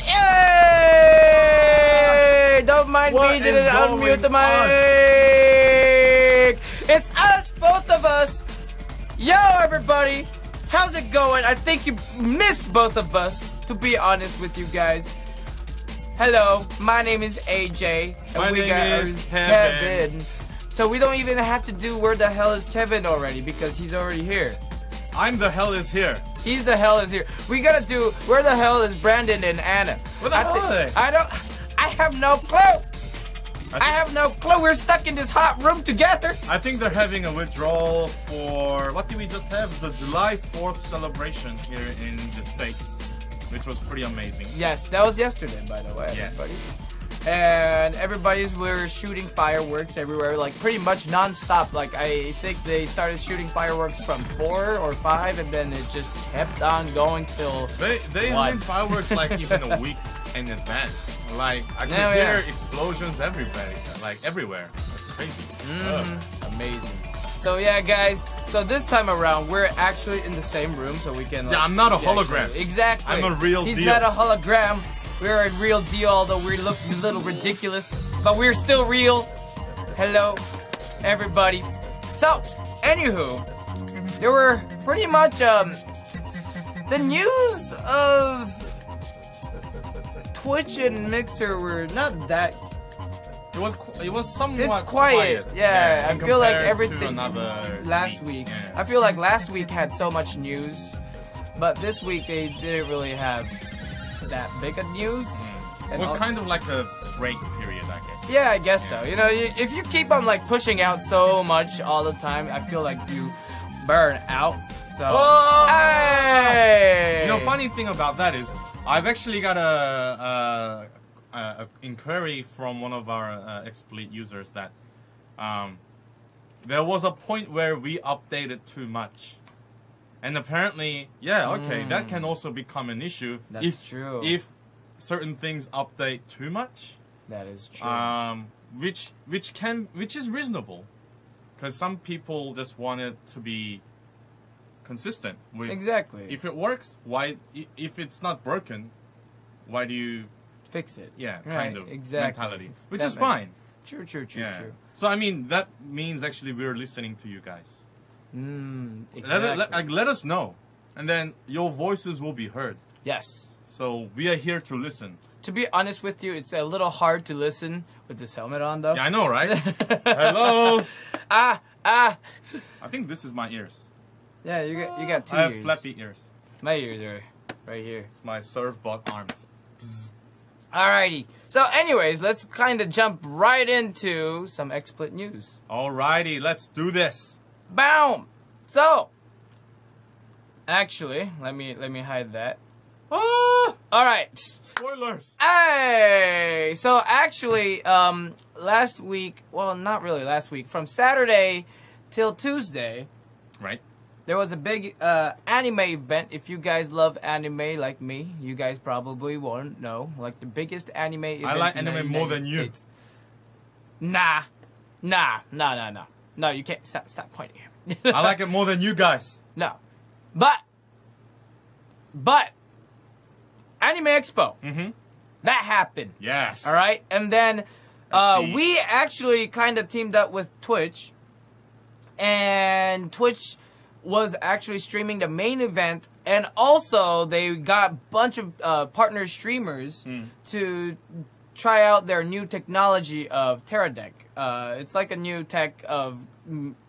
Hey! Don't mind me, didn't unmute the mic. It's us, both of us. Yo, everybody. How's it going? I think you missed both of us, to be honest with you guys. Hello, my name is AJ. And my name is Kevin. So we don't even have to do where the hell is Kevin already, because he's already here. I'm the hell is here. He's the hell is here. We gotta do where the hell is Brandon and Anna. Where the hell are they? I have no clue. I have no clue. We're stuck in this hot room together. I think they're having a withdrawal for, what did we just have? The July 4th celebration here in the States, which was pretty amazing. Yes, that was yesterday, by the way, everybody. And we're shooting fireworks everywhere, like pretty much non-stop. Like I think they started shooting fireworks from 4 or 5, and then it just kept on going till they have fireworks like even a week in advance. Like I could hear explosions everywhere, like everywhere. It's crazy. Amazing. So yeah, guys. So this time around, we're actually in the same room, so we can. Like, I'm not a hologram. Exactly. I'm a real deal. He's not a hologram. We're a real deal, although we look a little ridiculous, but we're still real. Hello, everybody. So, anywho, there were pretty much the news of Twitch and Mixer were not that. It was somewhat It's quiet. Yeah, I feel like everything last week. Yeah. I feel like last week had so much news, but this week they didn't really have that big of news. It was kind of like a break period, I guess. Yeah, I guess so. You know, if you keep on like pushing out so much all the time, I feel like you burn out. So, hey! You know, funny thing about that is, I've actually got a inquiry from one of our XSplit users that there was a point where we updated too much. And apparently, that can also become an issue. That's true. If certain things update too much. That is true. Which is reasonable, because some people just want it to be consistent. Exactly. If it works, why? If it's not broken, why do you fix it? Yeah, right, kind of mentality, which that is fine. True. So I mean, that means actually we're listening to you guys. Exactly. Let us know, and then your voices will be heard. Yes. So we are here to listen. To be honest with you, it's a little hard to listen with this helmet on, though. Yeah, I know, right? Hello. I think this is my ears. Yeah, you got 2 I have ears. flappy ears. My ears are right here. It's my surfboard arms. Bzz. Alrighty. So, anyways, let's kind of jump right into some XSplit news. Alrighty, let's do this. Boom. So, actually, let me hide that. Ah! All right. Spoilers. Hey. So actually, last week, well, not really last week, from Saturday till Tuesday, right? There was a big anime event. If you guys love anime like me, you guys probably won't know. Like the biggest anime event. I like in anime the more United than you. States. Nah. No, you can't. Stop pointing at me. I like it more than you guys. No, but Anime Expo. That happened. Yes. All right, and then we actually kind of teamed up with Twitch, and Twitch was actually streaming the main event, and also they got a bunch of partner streamers to try out their new technology of Teradek. It's like a new tech of.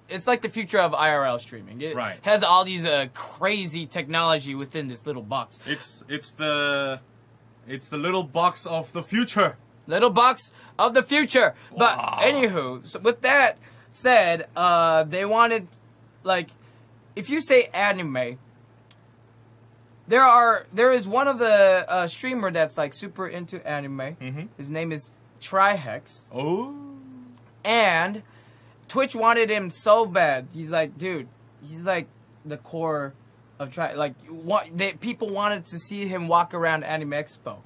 It's like the future of IRL streaming. It has all these crazy technology within this little box. It's the little box of the future. Little box of the future. Wow. But anywho, so with that said, they wanted, like, if you say anime, there is one of the streamer that's like super into anime. His name is Trihex. Oh. And Twitch wanted him so bad. He's like, dude, he's like the core of people wanted to see him walk around Anime Expo.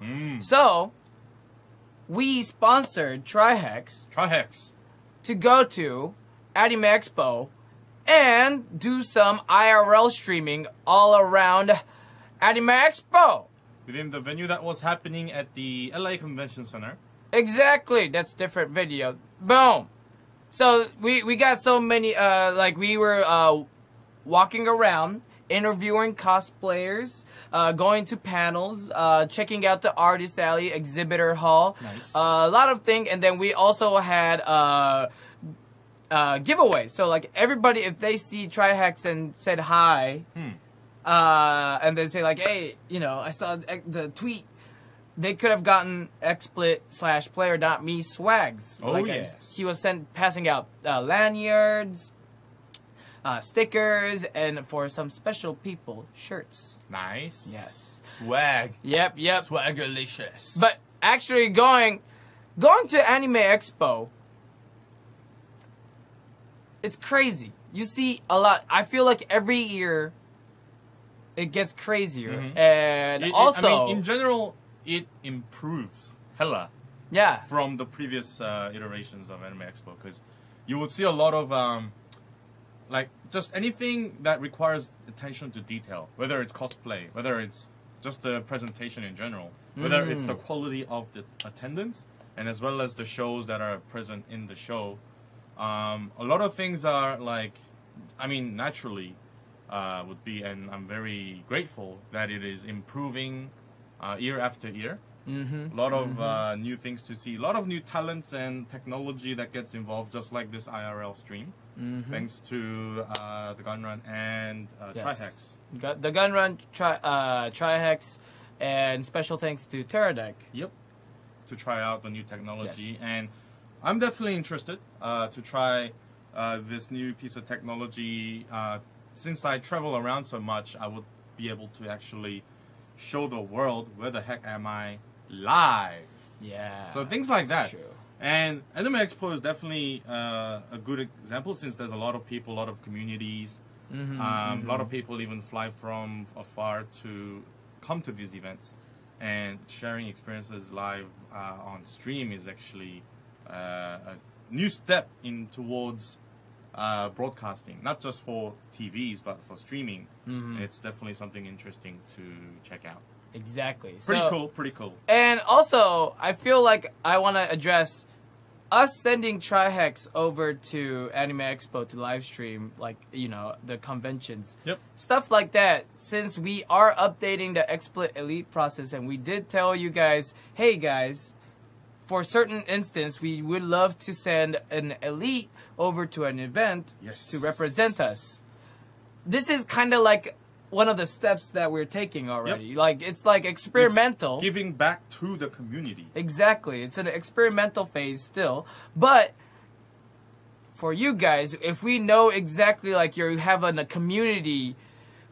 So we sponsored Trihex to go to Anime Expo and do some IRL streaming all around Anime Expo. within the venue that was happening at the LA Convention Center. Exactly. That's different video. Boom. So we got so many like we were walking around, interviewing cosplayers, going to panels, checking out the artist alley, exhibitor hall, Nice. a lot of things, and then we also had giveaways. So like everybody, if they see Trihex and said hi, and they say like, hey, you know, I saw the tweet, they could have gotten XSplit/player.me swags. Oh, like, yes. he was passing out lanyards, stickers, and for some special people, shirts. Nice. Yes. Swag. Yep. Swagalicious. But actually, going to Anime Expo, it's crazy. You see a lot. I feel like every year it gets crazier, and also, I mean, in general, it improves hella yeah, from the previous iterations of Anime Expo, because you would see a lot of like just anything that requires attention to detail, whether it's cosplay, whether it's just the presentation in general, whether it's the quality of the attendance, and as well as the shows that are present in the show. A lot of things are like, I mean, naturally would be, and I'm very grateful that it is improving year after year. A lot of new things to see, a lot of new talents and technology that gets involved, just like this IRL stream, thanks to the Gunrun and Trihex. Got the Gunrun, Trihex, and special thanks to Teradek. Yep, to try out the new technology, and I'm definitely interested to try this new piece of technology. Since I travel around so much, I would be able to actually show the world where the heck am I live. Yeah. So things like that. True. And Anime Expo is definitely a good example, since there's a lot of people, a lot of communities, a lot of people even fly from afar to come to these events, and sharing experiences live on stream is actually a new step in towards broadcasting, not just for TVs but for streaming. It's definitely something interesting to check out. Exactly. Pretty cool. And also, I feel like I want to address us sending Trihex over to Anime Expo to live stream, like, you know, the conventions. Yep. Stuff like that, since we are updating the XSplit Elite process, and we did tell you guys, hey guys, for certain instance, we would love to send an Elite over to an event to represent us. This is kind of like one of the steps that we're taking already. Like, it's like experimental. It's giving back to the community. Exactly. It's an experimental phase still. But for you guys, if we know exactly, like, you have a community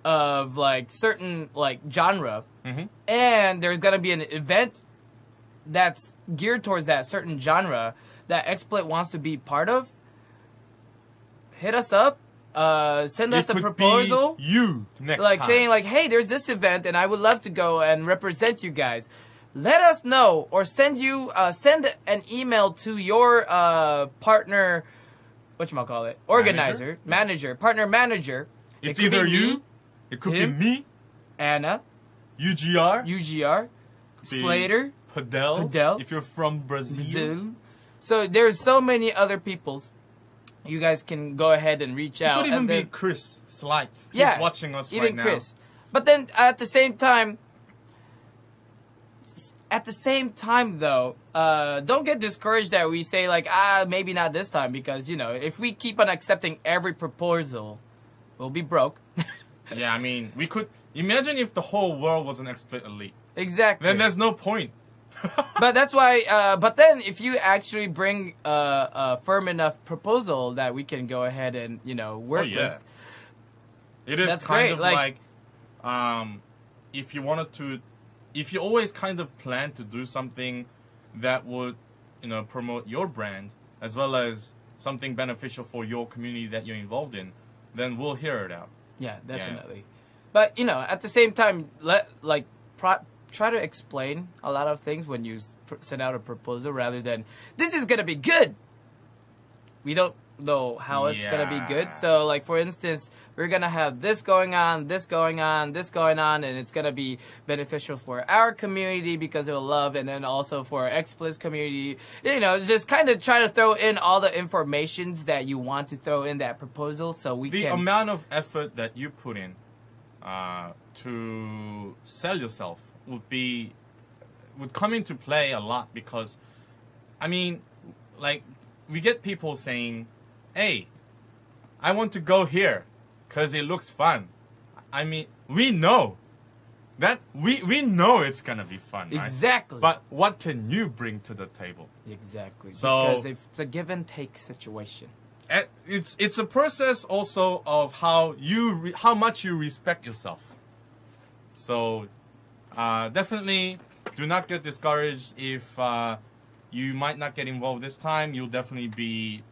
of, like, certain, like, genre, and there's going to be an event that's geared towards that certain genre that XSplit wants to be part of, hit us up. Send us a proposal. Be you next like time. saying like, hey, there's this event and I would love to go and represent you guys. Let us know, or send an email to your partner, whatchamacallit, organizer, partner manager. It's either you, it could be me, Anna, UGR, Slater, Padel, if you're from Brazil. So there's so many other peoples. You guys can go ahead and reach out. It could even be Chris Slight. He's watching us right now. Chris. But then at the same time, though, don't get discouraged that we say like, maybe not this time, because, you know, if we keep on accepting every proposal, we'll be broke. Yeah, I mean, we could imagine if the whole world was an XSplit Elite. Exactly. Then there's no point. But that's why. But then, if you actually bring a firm enough proposal that we can go ahead and, you know, work with, it is kind of like if you wanted to, if you always kind of plan to do something that would, you know, promote your brand as well as something beneficial for your community that you're involved in, then we'll hear it out. Yeah, definitely. Yeah. But, you know, at the same time, try to explain a lot of things when you send out a proposal, rather than, this is going to be good. We don't know how it's gonna be Yeah. good. So, like for instance, we're gonna have this going on, this going on, this going on, and it's gonna be beneficial for our community because it will love, and then also for XSplit's community. You know, just kind of try to throw in all the informations that you want to throw in that proposal, so we The can. amount of effort that you put in to sell yourself would come into play a lot, because, I mean, like, we get people saying, hey, I want to go here because it looks fun. I mean, we know that we know it's gonna be fun, right? Exactly. But what can you bring to the table? Exactly. So- because it's a give and take situation. It's a process also of how much you respect yourself. So definitely do not get discouraged if you might not get involved this time. You'll definitely be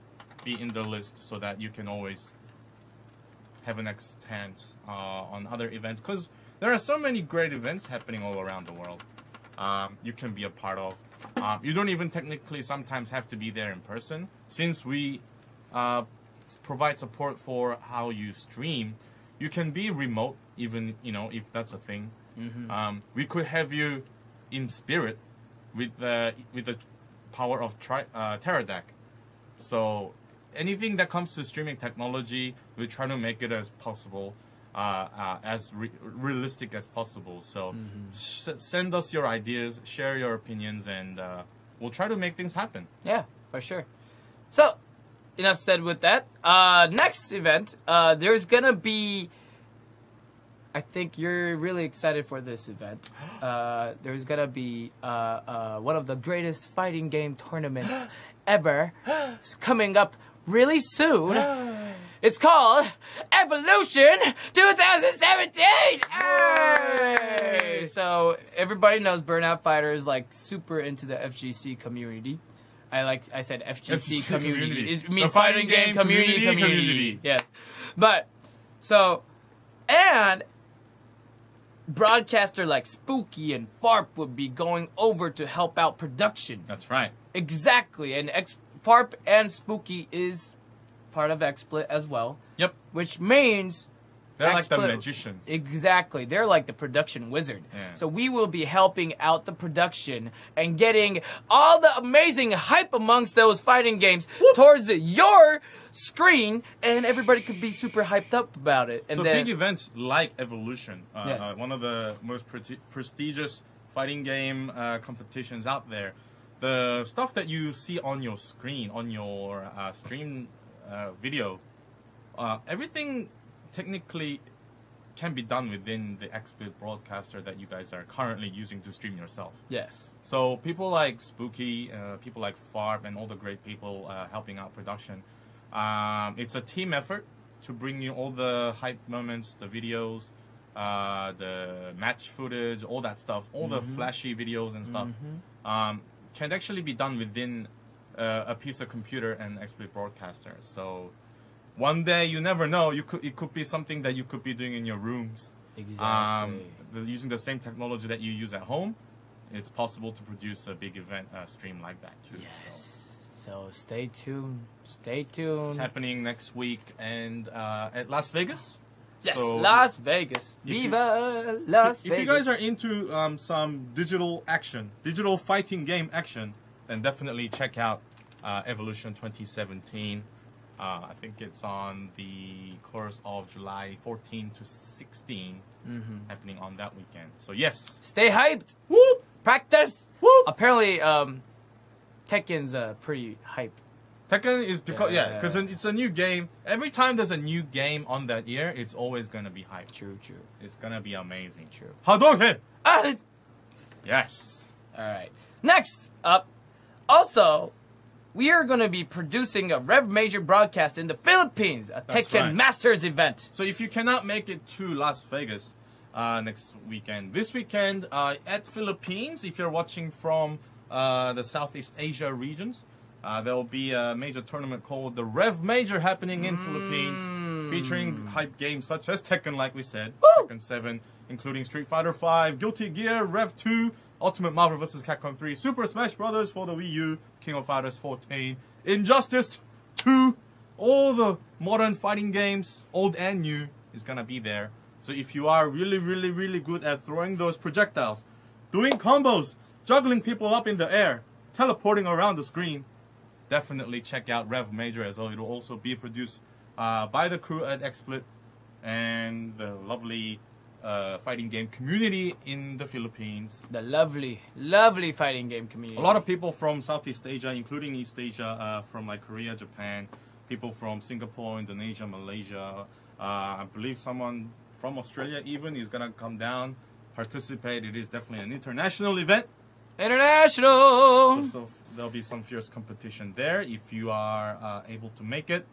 in the list so that you can always have a next chance on other events, because there are so many great events happening all around the world. You can be a part of. You don't even technically sometimes have to be there in person, since we provide support for how you stream. You can be remote, even, you know, if that's a thing. We could have you in spirit with the power of Terra Deck. So anything that comes to streaming technology, we try to make it as possible, as realistic as possible. So send us your ideas, share your opinions, and we'll try to make things happen. Yeah, for sure. So, enough said with that. Next event, there's gonna be. I think you're really excited for this event. There's gonna be one of the greatest fighting game tournaments ever. It's coming up really soon. It's called Evolution 2017. Hey! So everybody knows Burnout Fighter is like super into the FGC community. I said FGC community. It means The fighting game community. Yes, but so and. Broadcaster like Spooky and Farp would be going over to help out production. That's right. Exactly, and Farp and Spooky is part of XSplit as well. Yep. Which means They're like the XSplit- magicians. Exactly, they're like the production wizard. Yeah. So we will be helping out the production and getting all the amazing hype amongst those fighting games towards your screen, and everybody could be super hyped up about it. And So then big events like Evolution, Yes. one of the most prestigious fighting game competitions out there. The stuff that you see on your screen, on your stream video, everything technically can be done within the XSplit broadcaster that you guys are currently using to stream yourself. yes. So people like Spooky, people like Farb, and all the great people helping out production. It's a team effort to bring you all the hype moments, the videos, the match footage, all that stuff, all the flashy videos and stuff. Can actually be done within a piece of computer and XSplit broadcaster. So one day, you never know, it could be something that you could be doing in your rooms. Exactly. Using the same technology that you use at home, it's possible to produce a big event stream like that too. Yes. So stay tuned. Stay tuned. It's happening next week and at Las Vegas. Yes, So Las Vegas. if you- Viva Las Vegas. If you guys are into some digital action, digital fighting game action, then definitely check out Evolution 2017. I think it's on the course of July 14 to 16, happening on that weekend. So yes, Stay hyped. whoop, Practice. whoop. Apparently, Tekken's pretty hype. Tekken is because Yeah. because it's a new game. Every time there's a new game on that year, it's always gonna be hype. True. It's gonna be amazing. True. Hadouken! Ah, Yes. all right. Next up, also, we are going to be producing a Rev Major broadcast in the Philippines, a That's Tekken right. Masters event. So if you cannot make it to Las Vegas next weekend, this weekend at Philippines, if you're watching from the Southeast Asia regions, there will be a major tournament called the Rev Major happening in Philippines, featuring hype games such as Tekken, like we said, Woo! Tekken 7, including Street Fighter 5, Guilty Gear, Rev 2, Ultimate Marvel vs. Capcom 3, Super Smash Bros. For the Wii U, King of Fighters 14, Injustice 2, all the modern fighting games, old and new, is gonna be there. So if you are really good at throwing those projectiles, doing combos, juggling people up in the air, teleporting around the screen, definitely check out Rev Major as well. It will also be produced by the crew at XSplit and the lovely fighting game community in the Philippines. The lovely fighting game community. A lot of people from Southeast Asia, including East Asia, from like Korea, Japan, people from Singapore, Indonesia, Malaysia. I believe someone from Australia even is gonna come down, participate. It is definitely an international event. International! So there'll be some fierce competition there if you are able to make it.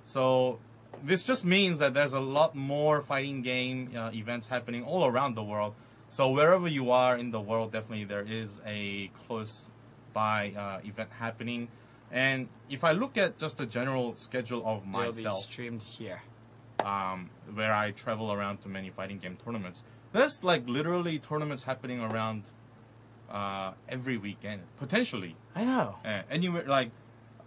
So this just means that there's a lot more fighting game events happening all around the world. So wherever you are in the world, definitely there is a close by event happening. And if I look at just the general schedule of myself, it'll be streamed here. Where I travel around to many fighting game tournaments, there's like literally tournaments happening around every weekend, potentially. I know. Anywhere, like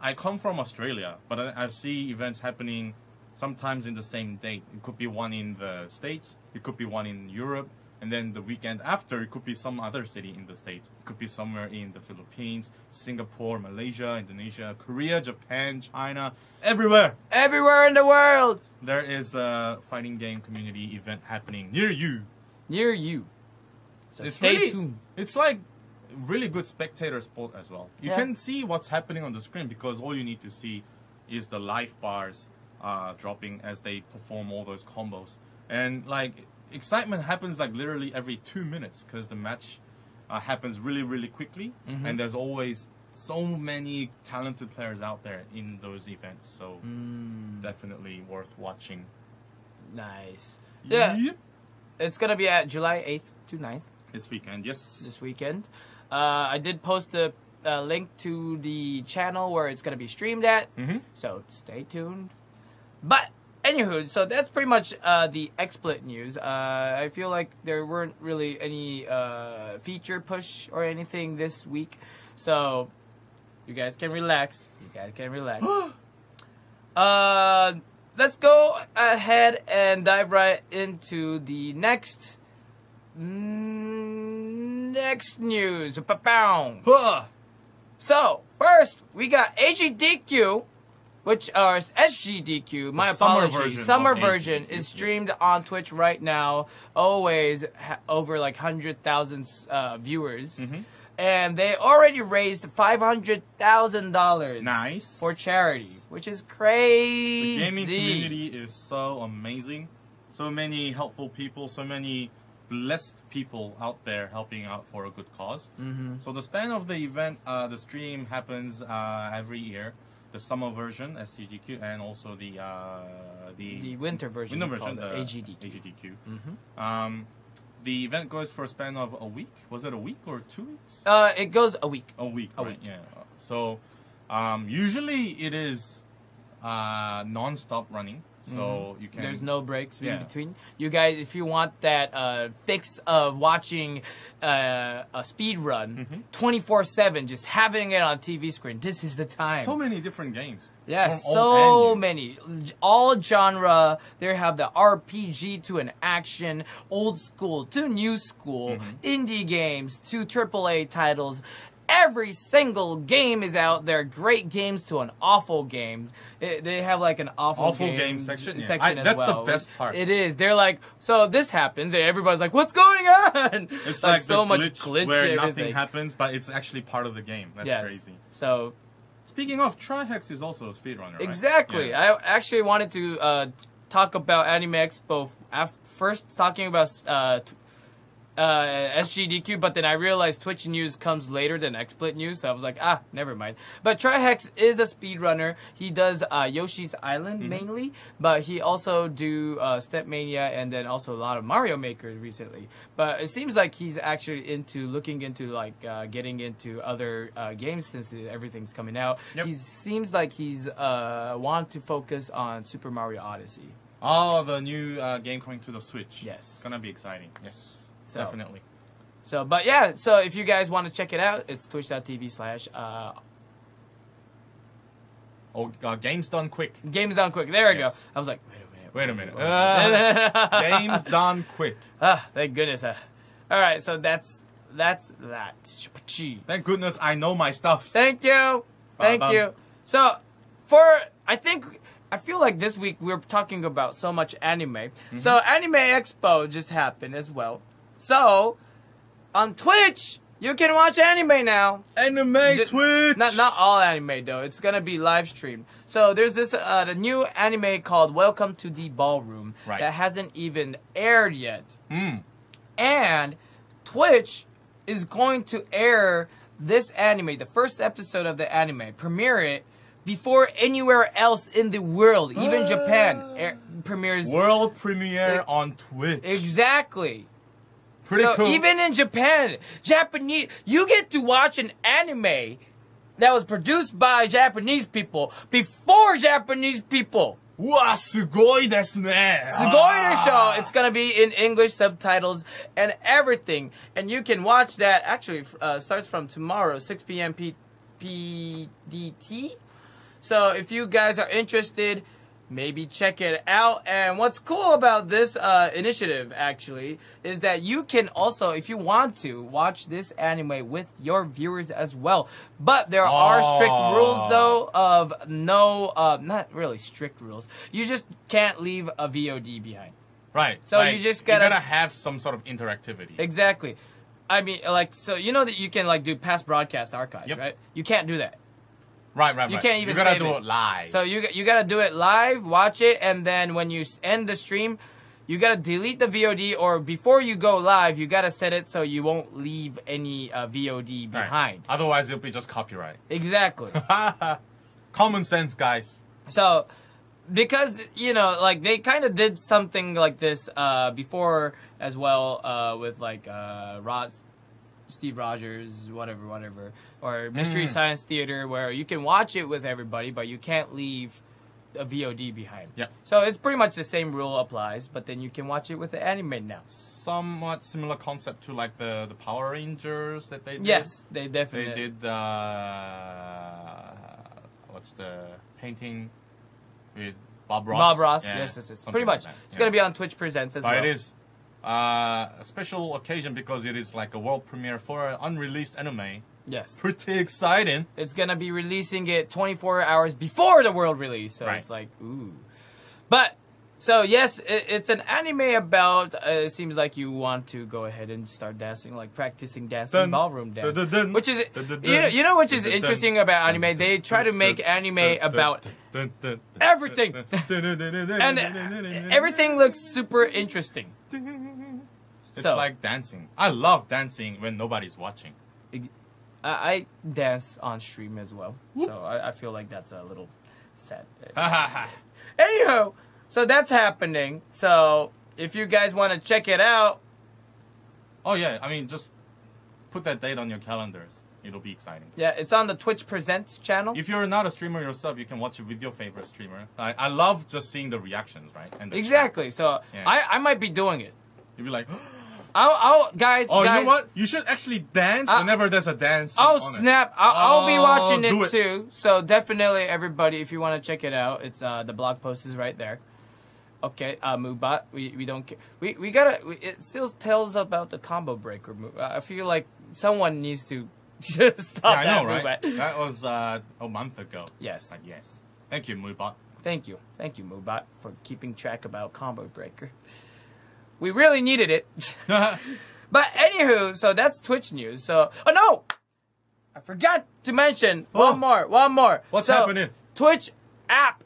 I come from Australia, but I see events happening sometimes in the same date. It could be one in the States, it could be one in Europe, and then the weekend after, it could be some other city in the States. It could be somewhere in the Philippines, Singapore, Malaysia, Indonesia, Korea, Japan, China, everywhere. Everywhere in the world! There is a fighting game community event happening near you. Near you. So It's stay really- tuned. It's like really good spectator sport as well. You Yeah. can see what's happening on the screen because all you need to see is the life bars dropping as they perform all those combos. And like excitement happens like literally every 2 minutes because the match happens really quickly, and there's always so many talented players out there in those events. So definitely worth watching. Nice. Yeah. Yep. It's gonna be at July 8th to 9th. This weekend, yes. This weekend. I did post a link to the channel where it's going to be streamed at, so stay tuned. But, anywho, so that's pretty much the XSplit news. I feel like there weren't really any feature push or anything this week, so you guys can relax. Let's go ahead and dive right into the next news. Huh. So, first, we got HEDQ, which are SGDQ. My The summer apologies. version Summer of version HEDQ, is yes. streamed on Twitch right now. Always over like 100,000 viewers. And they already raised $500,000 Nice. for charity, which is crazy. The gaming community is so amazing. So many helpful people, so many blessed people out there helping out for a good cause. So the span of the event, the stream happens every year. The summer version, SGDQ, and also the winter version, winter we call version, it AGDQ. The event goes for a span of a week. Was it a week or 2 weeks? It goes a week. A week, A right? week. Yeah. So usually it is non-stop running. So you can. There's no breaks in Yeah. between. You guys, if you want that fix of watching a speed run 24/7, just having it on TV screen, this is the time. So many different games. Yes, From old so and new. many. All genre. They have the RPG to an action, old school to new school, indie games to AAA titles. Every single game is out there. Great games to an awful game. They have like an awful game section. Yeah. as That's well. the best part. It is. They're like, so this happens, and everybody's like, what's going on? It's like so the much glitch glitch where and nothing everything. happens, but it's actually part of the game. That's Yes. crazy. So Speaking of, Trihex is also a speedrunner, right? exactly. Yeah. I actually wanted to talk about Anime Expo first, talking about SGDQ, but then I realized Twitch news comes later than XSplit news, so I was like, never mind. But Trihex is a speedrunner. He does Yoshi's Island mainly, but he also do Stepmania and then also a lot of Mario Makers recently. But it seems like he's actually looking into like getting into other games since everything's coming out. Yep. He seems like he's want to focus on Super Mario Odyssey. Oh, the new game coming to the Switch. Yes. It's gonna be exciting. Yes. So- Definitely. So, but yeah, so if you guys want to check it out, it's twitch.tv/ Games Done Quick. Games Done Quick. There we go. I was like, Wait a minute. Games Done Quick. Thank goodness. All right, so that's that. Thank goodness I know my stuff. Thank you. So, I feel like this week we're talking about so much anime. So, Anime Expo just happened as well. So, on Twitch, you can watch anime now. Twitch! Not all anime, though. It's gonna be live streamed. So, there's this the new anime called Welcome to the Ballroom that hasn't even aired yet. And Twitch is going to air this anime, the first episode of the anime, premiere it before anywhere else in the world, even Japan premieres. World premiere on Twitch. Exactly. Pretty cool. Even in Japan, Japanese, you get to watch an anime that was produced by Japanese people before Japanese people. Wow, すごいですね. すごいでしょ. It's gonna be in English subtitles and everything, and you can watch that. Actually, starts from tomorrow, 6 p.m. PDT. So if you guys are interested, maybe check it out. And what's cool about this initiative, actually, is that you can also, if you want to, watch this anime with your viewers as well. But there are strict rules, though, of no, not really strict rules. You just can't leave a VOD behind. Right. So you just gotta have some sort of interactivity. Exactly. I mean, like, so you know that you can, like, do past broadcast archives, right? You can't do that. Right. You can't even you gotta save do it live. So you gotta do it live, watch it, and then when you end the stream, you gotta delete the VOD, or before you go live, you gotta set it so you won't leave any VOD behind. Otherwise, it'll be just copyright. Exactly. Common sense, guys. So, because, you know, like, they kind of did something like this before as well with, like, Steve Rogers, whatever, or Mystery Science Theater, where you can watch it with everybody, but you can't leave a VOD behind. Yeah. So it's pretty much the same rule applies, but then you can watch it with the anime now. Somewhat similar concept to, like, the Power Rangers that they did. Yes, they definitely did. What's the painting with Bob Ross? Bob Ross, yes. Pretty much. Like it's gonna be on Twitch Presents as well. But it is a special occasion because it is like a world premiere for an unreleased anime. Yes. Pretty exciting. It's gonna be releasing it 24 hours before the world release, so it's like, ooh. But, so yes, it's an anime about, it seems like you want to go ahead and start dancing, like practicing dancing ballroom dance. Which is, you know which is interesting about anime? They try to make anime about everything. And everything looks super interesting. It's like dancing. I love dancing when nobody's watching. I dance on stream as well, so I feel like that's a little sad. Anyhow, so that's happening. So if you guys want to check it out, oh yeah, I mean, just put that date on your calendars. It'll be exciting. Yeah, it's on the Twitch Presents channel. If you're not a streamer yourself, you can watch it with your favorite streamer. I love just seeing the reactions, right? And exactly. Chat. So yeah. I might be doing it. You'll be like. Guys. You know what? You should actually dance whenever there's a dance. Oh snap! I'll be watching it too. So definitely, everybody, if you want to check it out, it's the blog post is right there. Okay, Moobot, we don't care. We gotta. It still tells about the combo breaker move. I feel like someone needs to stop I that know, move. Right? That was a month ago. Yes. Yes. Thank you, Moobot. Thank you, Moobot, for keeping track about combo breaker. We really needed it. But anywho, so that's Twitch news. So, oh no! I forgot to mention one more. What's happening? Twitch app.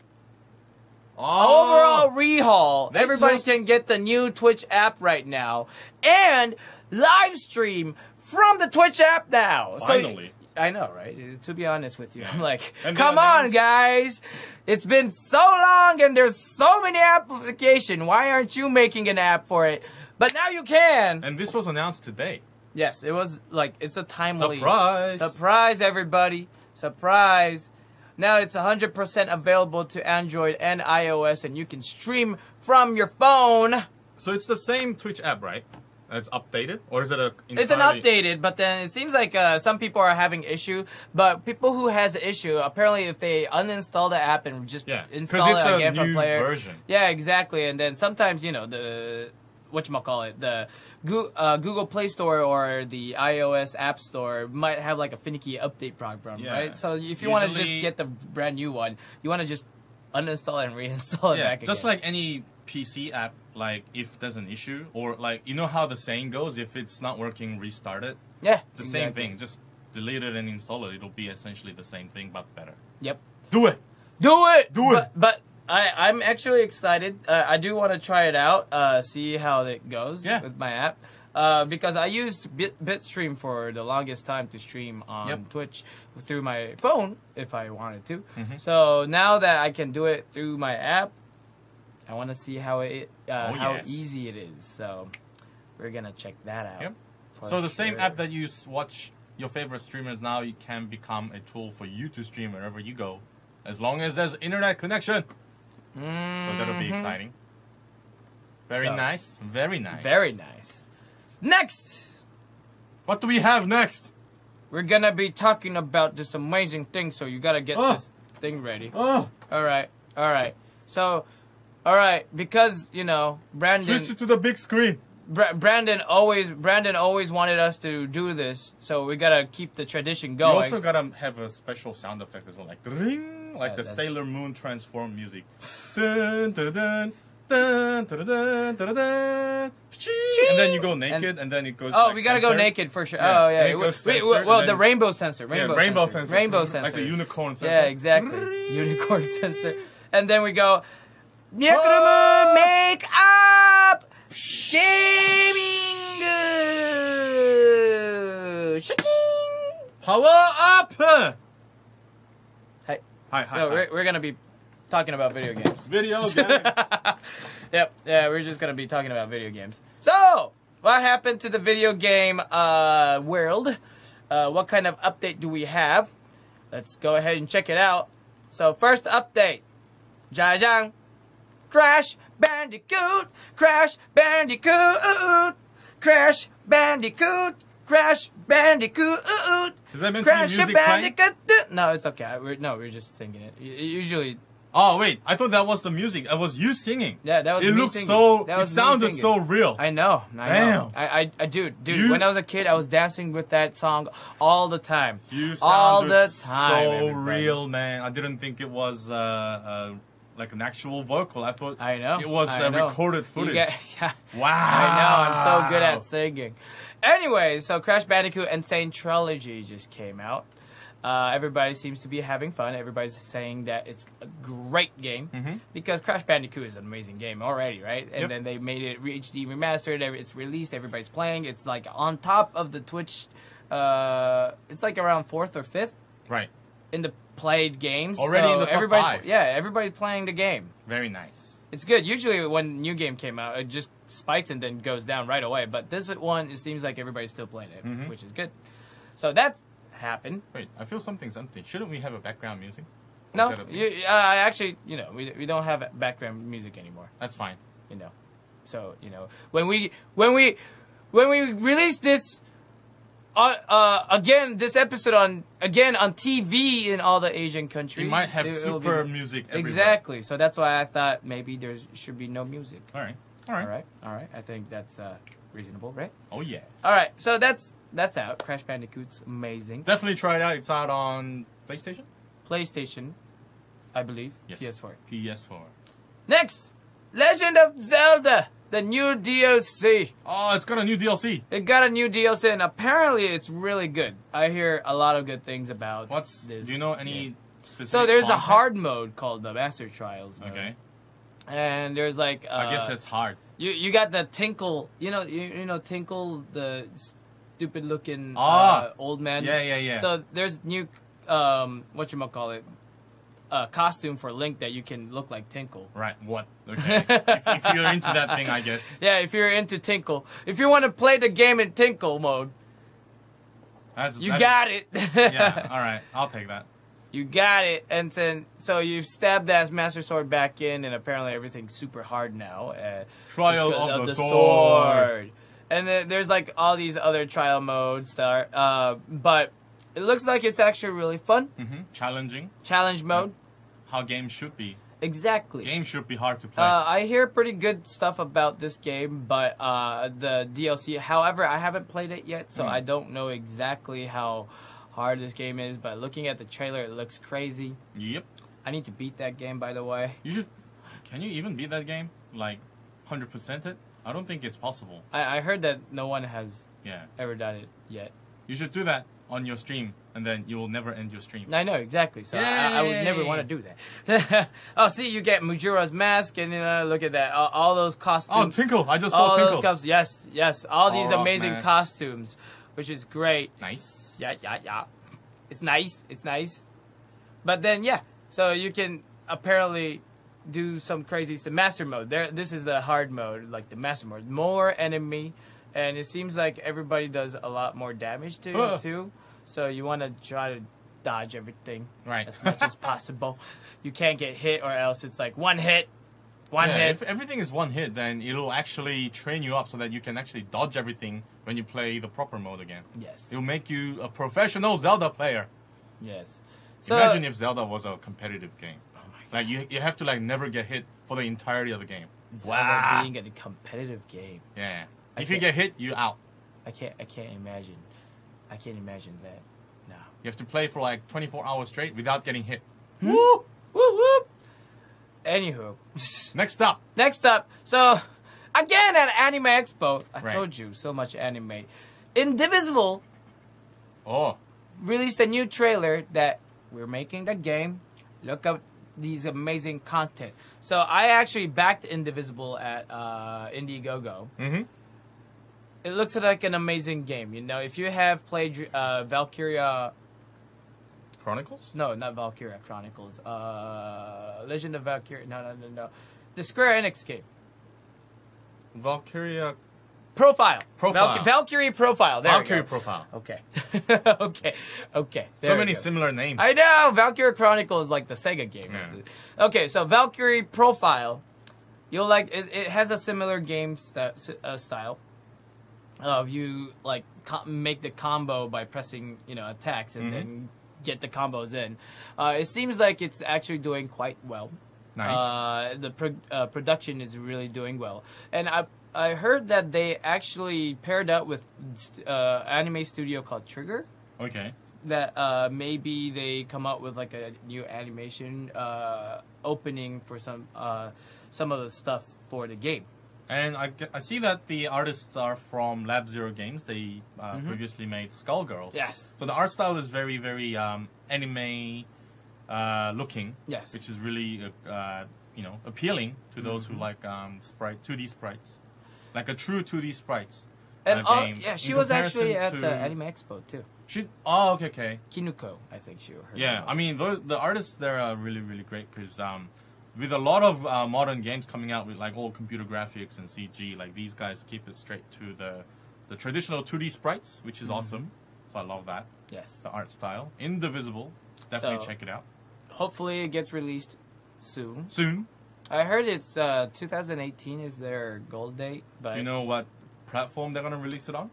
Overall rehaul. Everybody can get the new Twitch app right now. And live stream from the Twitch app now. Finally. So, I know, right? To be honest with you, I'm like, come on, guys. It's been so long and there's so many applications. Why aren't you making an app for it? But now you can. And this was announced today. Yes, it was like, it's a timely. Surprise. Surprise, everybody. Surprise. Now it's 100% available to Android and iOS, and you can stream from your phone. So it's the same Twitch app, right? It's updated, or is it a? It's an updated, but then it seems like some people are having issue. But people who has the issue, apparently, if they uninstall the app and just install it again from player, version. Yeah, exactly. And then sometimes the whatchamacallit, the Google Play Store or the iOS App Store might have like a finicky update problem, right? So if you want to just get the brand new one, you want to just uninstall it and reinstall it back again. Just like any PC app, like if there's an issue, or like, you know how the saying goes, if it's not working, restart it. Yeah, it's the same thing. Just delete it and install it. It'll be essentially the same thing, but better. Yep. Do it. But I'm actually excited. I do want to try it out, see how it goes with my app. Because I used Bitstream for the longest time to stream on Twitch through my phone if I wanted to. So now that I can do it through my app, I want to see how how easy it is. So we're gonna check that out. So the same app that you watch your favorite streamers now, you can become a tool for you to stream wherever you go, as long as there's internet connection. So that'll be exciting. Very nice. Very nice. Very nice. Next! What do we have next? We're gonna be talking about this amazing thing, so you gotta get this thing ready. Alright. So, because, Brandon... Switch it to the big screen. Brandon always wanted us to do this, so we gotta keep the tradition going. You also gotta have a special sound effect as well, like ring, like the Sailor Moon transform music. Dun, dun, dun, dun, dun, dun, dun, dun, and then you go naked, and then it goes. Oh, we gotta go naked for sure. Oh yeah. Well, the rainbow sensor. Rainbow sensor. Rainbow sensor. Like a unicorn sensor. Yeah, exactly. Unicorn sensor. And then we go. Make up gaming. Shaking. Power up. Hi. So we're gonna be talking about video games. Video games. Yep. Yeah, we're just gonna be talking about video games. So, what happened to the video game world? What kind of update do we have? Let's go ahead and check it out. So, first update. Jajang. Crash Bandicoot. Crash Bandicoot. Crash Bandicoot. Crash Bandicoot. Is that meant to be music Bandicoot. No, it's okay. We're just singing it. Usually. Oh wait, I thought that was the music. It was you singing. Yeah, that was me singing. It sounded so real. I know. I dude, when I was a kid, I was dancing with that song all the time. You sounded all the time, so real, man. I didn't think it was like an actual vocal. I thought it was recorded footage. Wow. I know. I'm so good at singing. Anyway, so Crash Bandicoot Insane Trilogy just came out. Everybody seems to be having fun. Everybody's saying that it's a great game because Crash Bandicoot is an amazing game already, right? And then they made it HD remastered. It's released. Everybody's playing. It's like on top of the Twitch. It's like around 4th or 5th. Right. In the played games. Already in the top 5. Yeah, everybody's playing the game. Very nice. It's good. Usually when a new game came out, it just spikes and then goes down right away. But this one, it seems like everybody's still playing it, which is good. So that happened. Wait, I feel something's empty. Shouldn't we have a background music? No, actually, we don't have background music anymore. That's fine. So when we release this again, this episode on TV in all the Asian countries, you might have super music everywhere. Exactly. So that's why I thought maybe there should be no music. All right. I think that's reasonable, right? Oh yes. All right. So that's out. Crash Bandicoot's amazing. Definitely try it out. It's out on PlayStation, I believe. Yes. PS4. Next, Legend of Zelda, the new DLC. Oh, it's got a new DLC. It got a new DLC, and apparently it's really good. I hear a lot of good things about this. Do you know any specific So there's content? a hard mode called the Master Trials mode. Okay. And there's like I guess it's hard. You got the Tinkle, you know Tinkle, the stupid looking old man. Yeah. So there's new whatchamacallit, costume for Link that you can look like Tinkle. Right. What? Okay. if you're into that thing, I guess. Yeah, if you're into Tinkle. If you want to play the game in Tinkle mode, you got it. Yeah, all right. I'll take that. You got it. And then, so you stab that Master Sword back in, and apparently everything's super hard now. Trial of the Sword. And then there's like all these other trial modes that are, but it looks like it's actually really fun. Challenging. Challenge mode. How games should be. Exactly. Games should be hard to play. I hear pretty good stuff about this game, but the DLC. However, I haven't played it yet, so I don't know exactly how hard this game is. But looking at the trailer, it looks crazy. Yep. I need to beat that game, by the way. You should. Can you even beat that game? Like, 100% it? I don't think it's possible. I heard that no one has Yeah. ever done it yet. You should do that on your stream, and then you will never end your stream. I know, exactly. So I would never want to do that. Oh, see, you get Mujura's mask, and look at that. All those costumes. Oh, Tinkle! I just all saw those Tinkle. cups. Yes, yes. All these Rock amazing mask. costumes, which is great. Nice. Yeah. It's nice. It's nice. But then, yeah. So you can apparently do some crazy stuff. Master mode. This is the hard mode, like the master mode. More enemy, and it seems like everybody does a lot more damage to you too. So you want to try to dodge everything as much as possible. You can't get hit, or else it's like one hit. If everything is one hit, then it'll actually train you up so that you can actually dodge everything when you play the proper mode again. Yes. It'll make you a professional Zelda player. Yes. So Imagine if Zelda was a competitive game. Like you have to like never get hit for the entirety of the game. Zelda being a competitive game. Yeah. If you get hit, you're out. I can't imagine. I can't imagine that. No. You have to play for like 24 hours straight without getting hit. Woo! Woo woo! Anywho. Next up. So, again at Anime Expo, I told you, so much anime. Indivisible released a new trailer that we're making the game. Look up these amazing content. So I actually backed Indivisible at Indiegogo. It looks like an amazing game. You know, if you have played Valkyria Chronicles? No, not Valkyria Chronicles. Legend of Valkyria. No. The Square Enix game. Valkyria Profile. Profile. Valkyrie Profile. There Valkyrie we go. Profile. Okay. Okay. So many similar names. I know. Valkyrie Chronicles is like the Sega game. Yeah. Okay, so Valkyrie Profile. You'll like it has a similar game style. Of you like make the combo by pressing attacks and then get the combos in. It seems like it's actually doing quite well. Nice. The production is really doing well, and I heard that they actually paired up with anime studio called Trigger. Okay. That maybe they come up with like a new animation opening for some of the stuff for the game. And I see that the artists are from Lab Zero Games. They previously made Skullgirls. Yes. So the art style is very, very anime looking. Yes. Which is really appealing to those who like 2D sprites, like a true 2D sprites. And game. she was actually at the Anime Expo too. Okay. Kinuko, I think she. I mean the artists there are really, really great because with a lot of modern games coming out with like all computer graphics and CG, like these guys keep it straight to the traditional 2D sprites, which is awesome. So I love that. Yes. The art style. Indivisible. Definitely check it out. Hopefully it gets released soon. I heard it's 2018 is their goal date, but do you know what platform they're gonna release it on?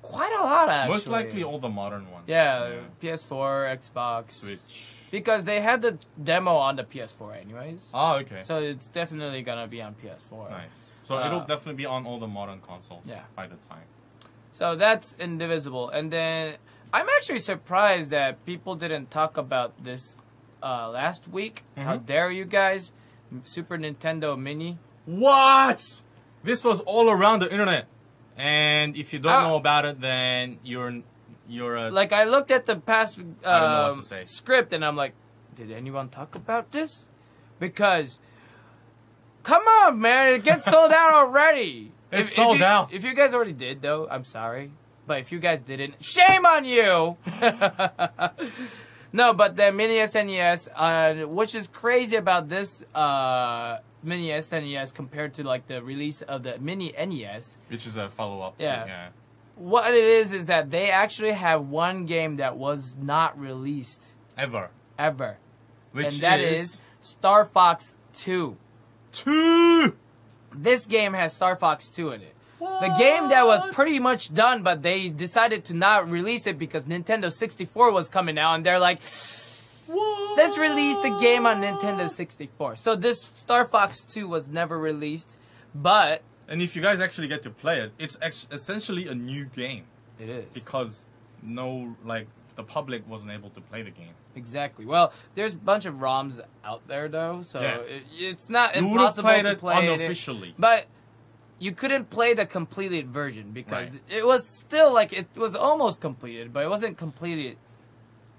Quite a lot actually. Most likely all the modern ones. Yeah, PS4, Xbox, Switch. Because they had the demo on the PS4 anyways. Oh, okay. So it's definitely gonna be on PS4. Nice. So it'll definitely be on all the modern consoles by the time. So that's Indivisible. And then I'm actually surprised that people didn't talk about this last week. How dare you guys? Super Nintendo Mini. What? This was all around the internet. And if you don't know about it, then you're a... Like, I looked at the past I don't know what to say. script, and I'm like, did anyone talk about this? Because, come on, man, it gets sold out already. It's sold out. If you guys already did, though, I'm sorry. But if you guys didn't, shame on you! No, but the Mini SNES, which is crazy about this Mini SNES compared to, like, the release of the Mini NES. Which is a follow-up. Yeah. What it is that they actually have one game that was not released. Ever. And that is Star Fox 2. 2! This game has Star Fox 2 in it. What? The game that was pretty much done, but they decided to not release it because Nintendo 64 was coming out, and they're like, let's release the game on Nintendo 64. So this Star Fox 2 was never released, but... And if you guys actually get to play it, it's essentially a new game. It is. Because the public wasn't able to play the game. Exactly. Well, there's a bunch of ROMs out there, though, so it's not you impossible to play it unofficially. But you couldn't play the completed version because it was still like it was almost completed, but it wasn't completed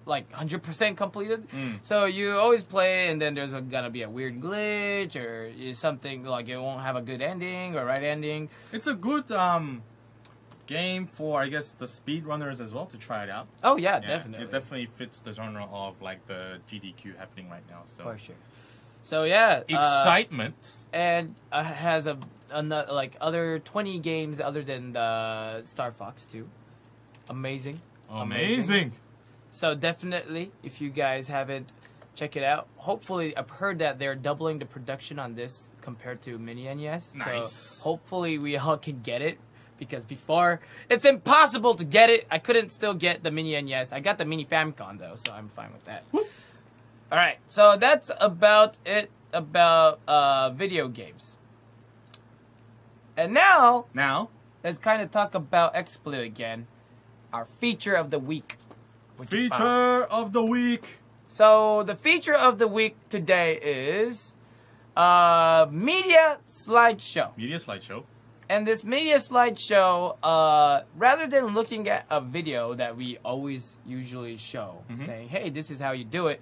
like 100% completed. So you always play, and then there's gonna be a weird glitch or something like it won't have a good ending or right ending. It's a good game for, I guess, the speedrunners as well to try it out. Oh yeah, definitely. It definitely fits the genre of like the GDQ happening right now. So for sure. So yeah, excitement, and has like other 20 games other than the Star Fox 2. Amazing. So definitely, if you guys haven't, check it out. Hopefully, I've heard that they're doubling the production on this compared to Mini NES. Nice. So hopefully we all can get it. Because before, it's impossible to get it. I couldn't still get the Mini NES. I got the Mini Famicom, though, so I'm fine with that. Alright, so that's about it about video games. And now, let's kind of talk about XSplit again. Our feature of the week. Feature of the week. So, the feature of the week today is Media Slideshow. Media Slideshow. And this media slideshow, rather than looking at a video that we always usually show, saying, hey, this is how you do it,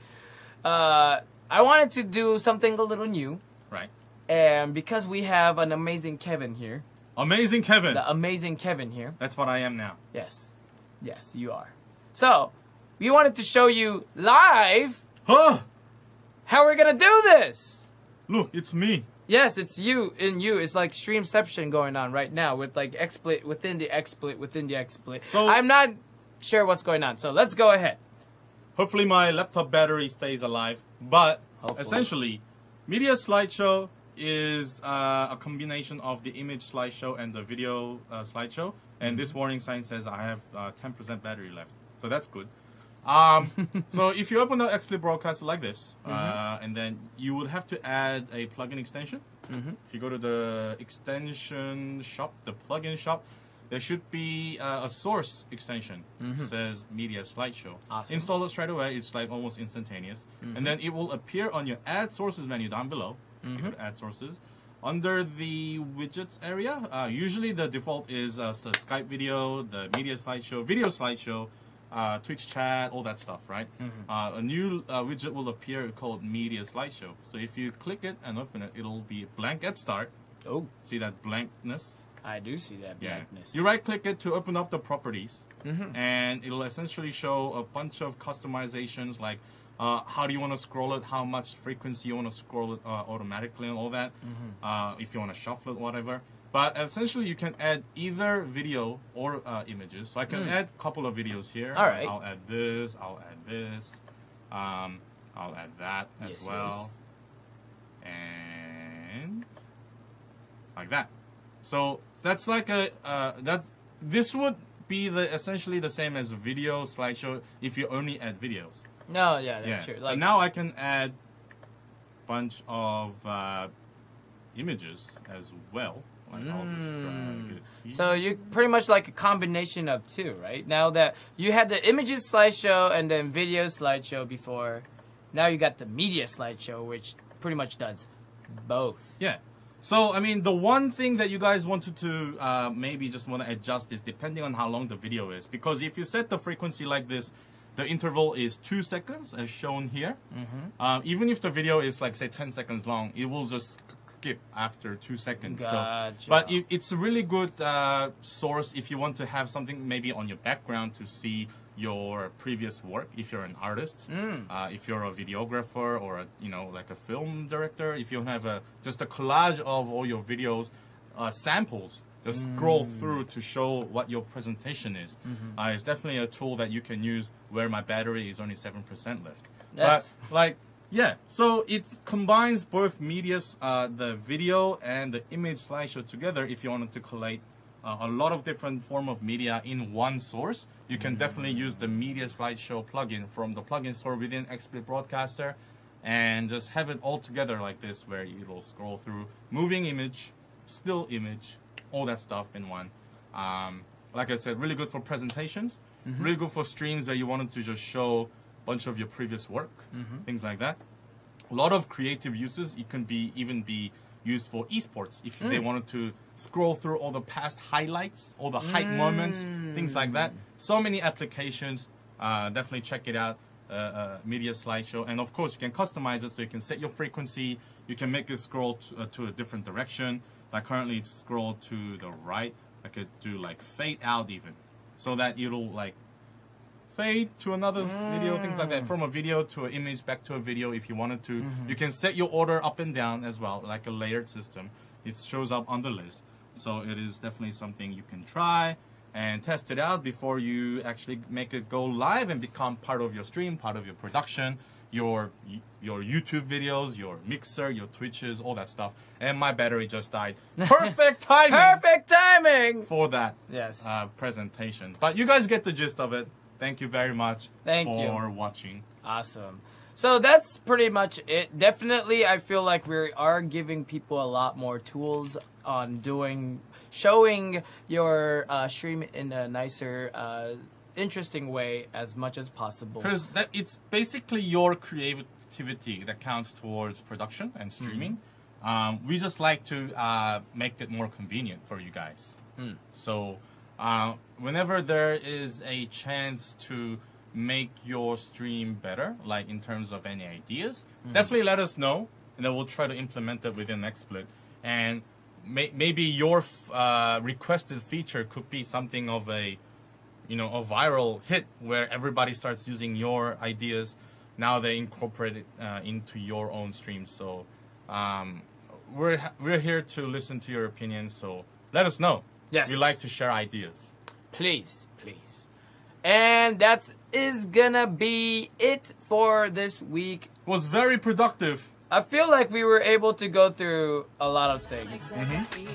I wanted to do something a little new. Right. And because we have an amazing Kevin here. Amazing Kevin. The amazing Kevin here. That's what I am now. Yes. Yes, you are. So, we wanted to show you live how we're going to do this. Look, it's me. Yes, it's you and you. It's like streamception going on right now with like XSplit within the XSplit within the XSplit. So I'm not sure what's going on. So let's go ahead. Hopefully my laptop battery stays alive. But essentially, Media Slideshow is a combination of the image slideshow and the video slideshow. And this warning sign says I have 10% battery left. So that's good. So if you open the XSplit broadcaster like this, and then you will have to add a plugin extension. If you go to the extension shop, the plugin shop, there should be a source extension. It says Media Slideshow. Awesome. Install it straight away. It's like almost instantaneous. And then it will appear on your Add Sources menu down below. You go to Add Sources. Under the widgets area, usually the default is the Skype video, the Media Slideshow, video slideshow, Twitch chat, all that stuff, right? A new widget will appear called Media Slideshow. So if you click it and open it, it'll be blank at start. Oh. See that blankness? I do see that blankness. You right-click it to open up the properties. And it'll essentially show a bunch of customizations like how do you want to scroll it, how much frequency you want to scroll it automatically and all that. If you want to shuffle it, whatever. But essentially, you can add either video or images. So I can add a couple of videos here. All right. I'll add this. I'll add this. I'll add that as well. And like that. So that's like a this would be essentially the same as a video slideshow if you only add videos. No, yeah, that's true. Like now I can add a bunch of images as well. Like I'll just drag it here. So you're pretty much like a combination of two, right? Now that you had the images slideshow and then video slideshow before, now you got the media slideshow, which pretty much does both. Yeah. So, I mean, the one thing that you guys wanted to maybe just want to adjust is depending on how long the video is. Because if you set the frequency like this, the interval is 2 seconds, as shown here. Even if the video is, like, say, 10 seconds long, it will just skip after 2 seconds. Gotcha. So, but it's a really good source if you want to have something maybe on your background to see your previous work, if you're an artist, if you're a videographer or like a film director, if you have just a collage of all your videos, samples, just scroll through to show what your presentation is. It's definitely a tool that you can use where my battery is only 7% left. Yes. But like, yeah, so it combines both medias, the video and the image slideshow together if you wanted to collate a lot of different form of media in one source, you can definitely use the media slideshow plugin from the plugin store within XSplit Broadcaster, and just have it all together like this, where it'll scroll through moving image, still image, all that stuff in one. Like I said, really good for presentations, really good for streams where you wanted to just show a bunch of your previous work, things like that. A lot of creative uses. It can even be used for esports if they wanted to scroll through all the past highlights, all the hype moments, things like that. So many applications. Definitely check it out. Media slideshow, and of course you can customize it so you can set your frequency. You can make it scroll to a different direction. Like currently it's scroll to the right. I could do like fade out even, so that it'll like fade to another video, things like that. From a video to an image, back to a video if you wanted to. You can set your order up and down as well, like a layered system. It shows up on the list. So it is definitely something you can try and test it out before you actually make it go live and become part of your stream, part of your production, your YouTube videos, your mixer, your Twitches, all that stuff. And my battery just died. Perfect timing! Perfect timing! For that presentation. But you guys get the gist of it. Thank you very much for watching. Awesome. So that's pretty much it. Definitely, I feel like we are giving people a lot more tools on showing your stream in a nicer, interesting way as much as possible. Because it's basically your creativity that counts towards production and streaming. We just like to make it more convenient for you guys. So whenever there is a chance to make your stream better, like in terms of any ideas, definitely let us know, and then we'll try to implement it within XSplit. And maybe your requested feature could be something of a viral hit where everybody starts using your ideas. Now they incorporate it into your own streams. So we're here to listen to your opinions. So let us know. Yes, we like to share ideas. Please. And that is gonna be it for this week. It was very productive. I feel like we were able to go through a lot of things.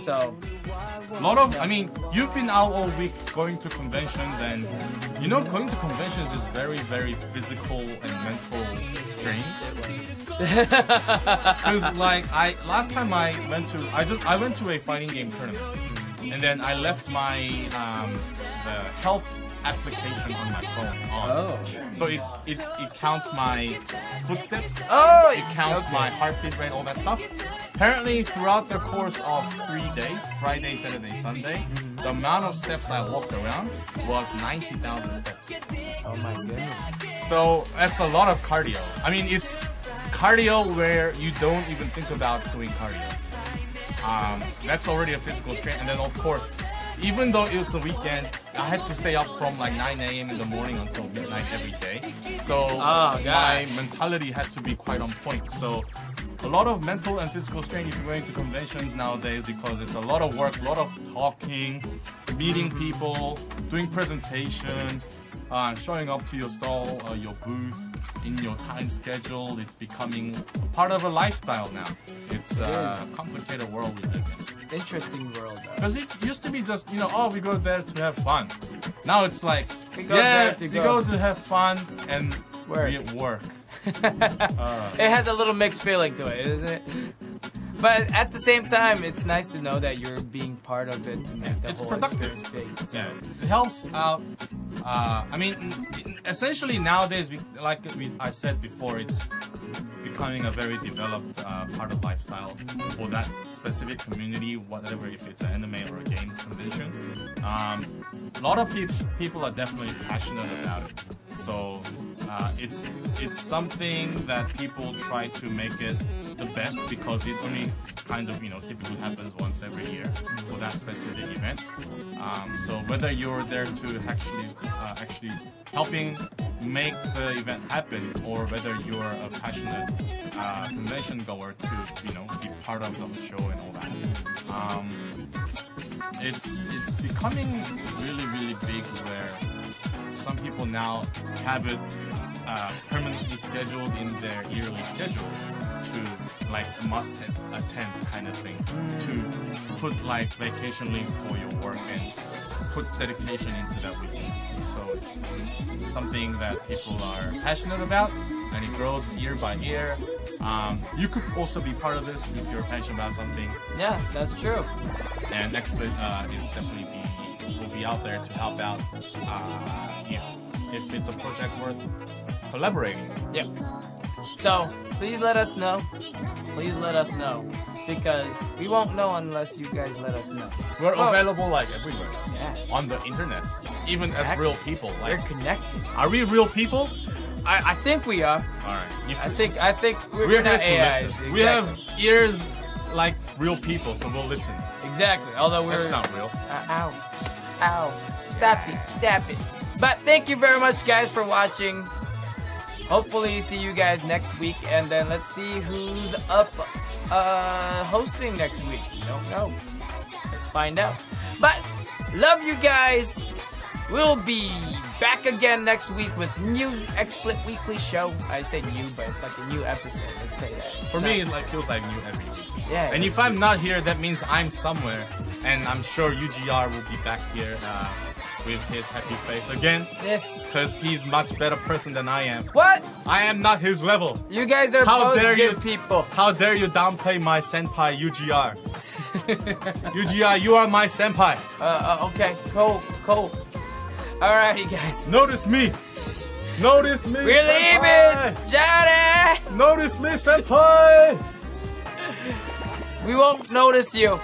So, a lot of, I mean, you've been out all week going to conventions, and going to conventions is very, very physical and mental strain. Because last time I went to a fighting game tournament, and then I left my the health application on my phone on. So it counts my footsteps. It counts my heartbeat rate, all that stuff. Apparently, throughout the course of 3 days, Friday, Saturday, Sunday, the amount of steps I walked around was 90,000 steps. Oh my goodness. So that's a lot of cardio. I mean, it's cardio where you don't even think about doing cardio. That's already a physical strain. And then, of course, even though it's a weekend, I had to stay up from like 9 a.m. in the morning until midnight every day. So my mentality had to be quite on point. So a lot of mental and physical strain if you're going to conventions nowadays, because it's a lot of work, a lot of talking, meeting people, doing presentations, showing up to your stall, your booth, in your time schedule. It's becoming part of a lifestyle now. It's a complicated world we live in. Interesting world, though. Because it used to be just, we go there to have fun. Now it's like, we go there to go to have fun and work. It has a little mixed feeling to it, isn't it? But at the same time, it's nice to know that you're being part of it to make the whole experience big. So. Yeah, it helps out. I mean, essentially nowadays, I said before, it's becoming a very developed part of lifestyle for that specific community, whatever, if it's an anime or a games convention. A lot of people are definitely passionate about it. So it's something that people try to make it the best, because it only kind of typically happens once every year for that specific event. So whether you're there to actually helping make the event happen, or whether you're a passionate convention goer to be part of the show and all that, it's becoming really, really big, where some people now have it permanently scheduled in their yearly schedule to like a must attend kind of thing. To put like vacation leave for your work and put dedication into that weekend. So it's something that people are passionate about, and it grows year by year. You could also be part of this if you're passionate about something. Yeah, that's true. And XSplit is definitely will be out there to help out if it's a project worth collaborating. Yep. So please let us know. Please let us know, because we won't know unless you guys let us know. We're available like everywhere. Yeah. On the internet, even as real people. Like, we're connected. Are we real people? I think we are. All right. I think we're here not to AIs. listen. Exactly. We have ears like real people, so we'll listen. Exactly. Although we're That's not real. Ow. Ow. Stop it. But thank you very much, guys, for watching. Hopefully see you guys next week, and then let's see who's up hosting next week. Don't know. Let's find out. But love you guys. We'll be back again next week with new XSplit Weekly show. I say new, but it's like a new episode. Let's say that. For me, it like feels like new every week. Yeah. And if I'm not here, that means I'm somewhere, and I'm sure UGR will be back here with his happy face again. This. Because he's much better person than I am. What? I am not his level. You guys are both good people. How dare you downplay my senpai UGR? UGR, you are my senpai. Okay. Cool. Alrighty, guys. Notice me. Notice me. We're leaving, Johnny. Notice me, senpai. We won't notice you.